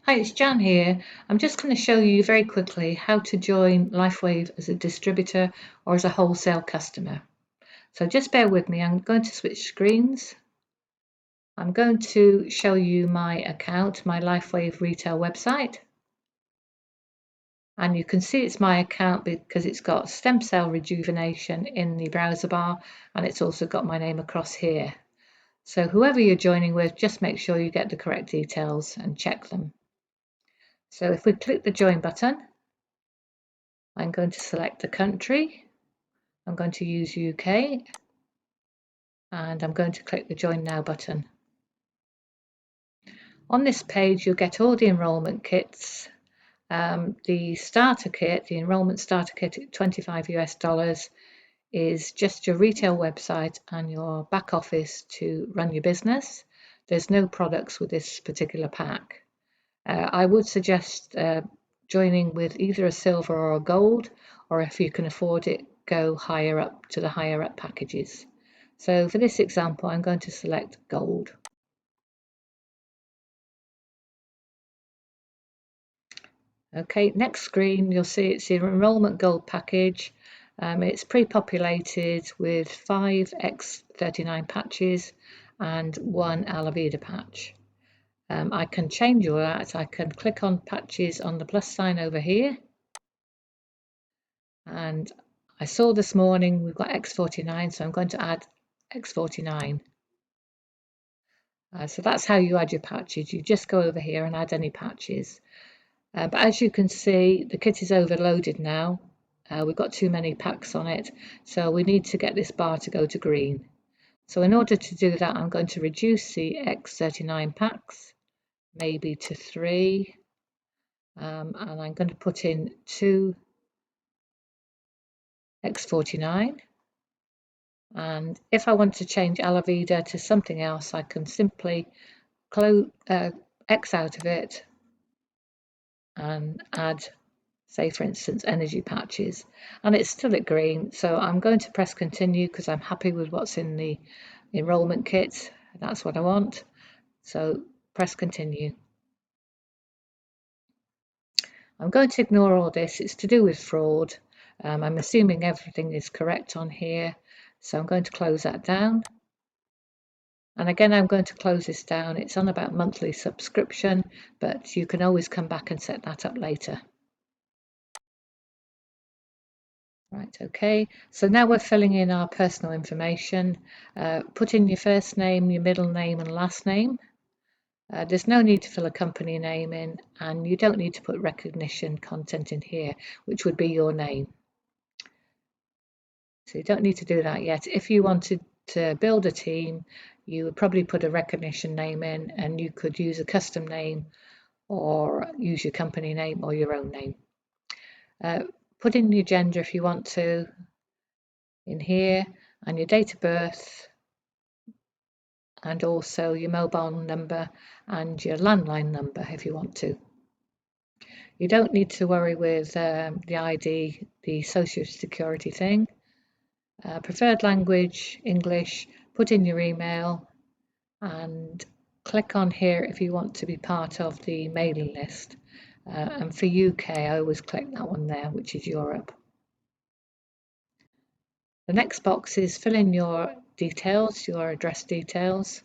Hi, it's Jan here. I'm just going to show you very quickly how to join LifeWave as a distributor or as a wholesale customer. So just bear with me. I'm going to switch screens. I'm going to show you my account, my LifeWave retail website. And you can see it's my account because it's got stem cell rejuvenation in the browser bar, and it's also got my name across here. So whoever you're joining with, just make sure you get the correct details and check them. So if we click the join button, I'm going to select the country. I'm going to use UK, and I'm going to click the join now button. On this page, you'll get all the enrollment kits. The starter kit, the enrollment starter kit at $25 US, is just your retail website and your back office to run your business. There's no products with this particular pack. I would suggest joining with either a silver or a gold, or if you can afford it, go higher up to the higher up packages. So for this example, I'm going to select gold. Okay, next screen, you'll see it's the enrollment gold package. It's pre-populated with 5 X39 patches and 1 Alavida patch. I can change all that. I can click on patches on the plus sign over here. And I saw this morning we've got X49, so I'm going to add X49. So that's how you add your patches. You just go over here and add any patches. But as you can see, the kit is overloaded now. We've got too many packs on it, so we need to get this bar to go to green. So in order to do that, I'm going to reduce the X39 packs, maybe to 3, and I'm going to put in 2 X49. And if I want to change Alavida to something else, I can simply X out of it and add, say for instance, energy patches, and it's still at green. So I'm going to press continue because I'm happy with what's in the enrollment kit. That's what I want. So press continue. I'm going to ignore all this. It's to do with fraud. I'm assuming everything is correct on here. So I'm going to close that down. And again, I'm going to close this down. It's on about monthly subscription, but you can always come back and set that up later. Right, okay, so now we're filling in our personal information. Put in your first name, your middle name and last name. There's no need to fill a company name in, and you don't need to put recognition content in here, which would be your name. So you don't need to do that yet. If you wanted to build a team, you would probably put a recognition name in, and you could use a custom name or use your company name or your own name. Put in your gender if you want to in here, and your date of birth, and also your mobile number and your landline number if you want to. You don't need to worry with the ID, the social security thing. Preferred language, English. Put in your email and click on here if you want to be part of the mailing list. And for UK, I always click that one there, which is Europe. The next box is fill in your details, your address details.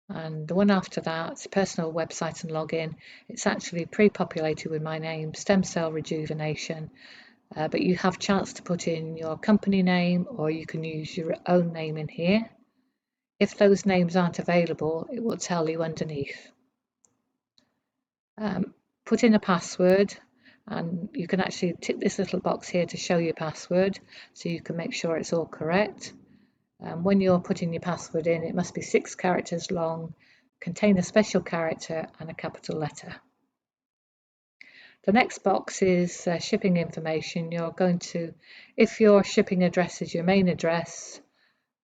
And the one after that, personal website and login. It's actually pre-populated with my name, Stem Cell Rejuvenation. But you have a chance to put in your company name, or you can use your own name in here. If those names aren't available, it will tell you underneath. Put in a password, and you can actually tick this little box here to show your password, so you can make sure it's all correct. When you're putting your password in, it must be 6 characters long, contain a special character and a capital letter. The next box is shipping information. You're going to, if your shipping address is your main address,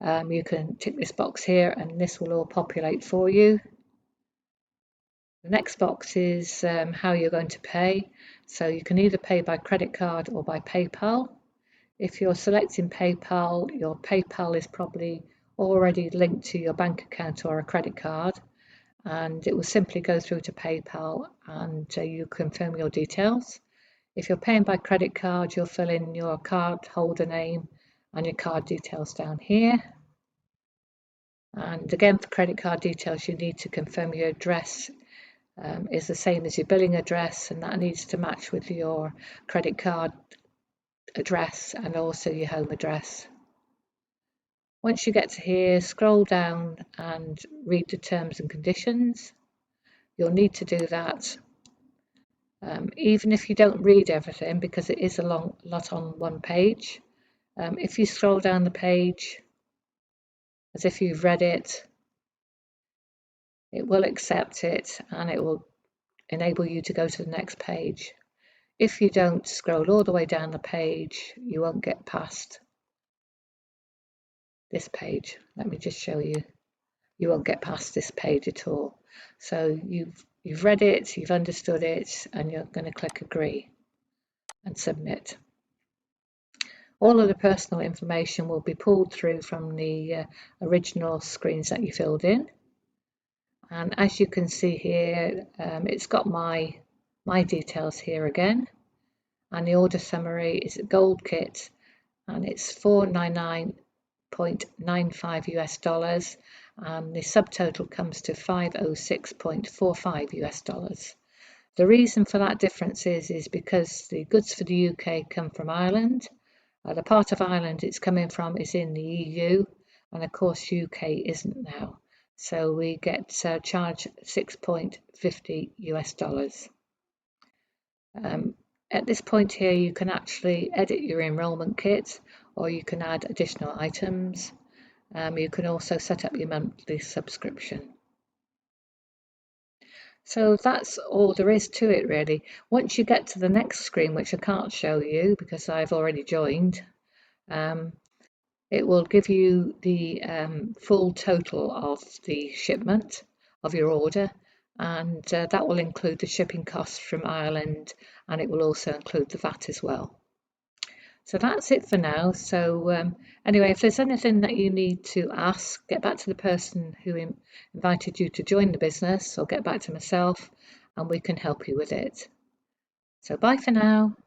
you can tick this box here and this will all populate for you. The next box is how you're going to pay. So you can either pay by credit card or by PayPal. If you're selecting PayPal, your PayPal is probably already linked to your bank account or a credit card. and it will simply go through to PayPal, and you confirm your details. If you're paying by credit card, you'll fill in your card holder name and your card details down here. And again, for credit card details, you need to confirm your address is the same as your billing address, and that needs to match with your credit card address and also your home address. Once you get to here, scroll down and read the terms and conditions. You'll need to do that even if you don't read everything, because it is a lot on one page. If you scroll down the page as if you've read it, it will accept it and it will enable you to go to the next page. If you don't scroll all the way down the page, you won't get past this page. Let me just show you. You won't get past this page at all. So you've read it, you've understood it, and you're going to click agree and submit. All of the personal information will be pulled through from the original screens that you filled in. And as you can see here, it's got my details here again. And the order summary is a gold kit, and it's $499.95 US, and the subtotal comes to $506.45 US. The reason for that difference is because the goods for the UK come from Ireland. The part of Ireland it's coming from is in the EU, and of course UK isn't now. So we get charged $6.50 US. At this point here, you can actually edit your enrolment kit, or you can add additional items. You can also set up your monthly subscription. So that's all there is to it, really. Once you get to the next screen, which I can't show you because I've already joined, it will give you the full total of the shipment of your order, and that will include the shipping costs from Ireland, and it will also include the VAT as well. So that's it for now. So anyway, if there's anything that you need to ask, get back to the person who invited you to join the business, or get back to myself and we can help you with it. So bye for now.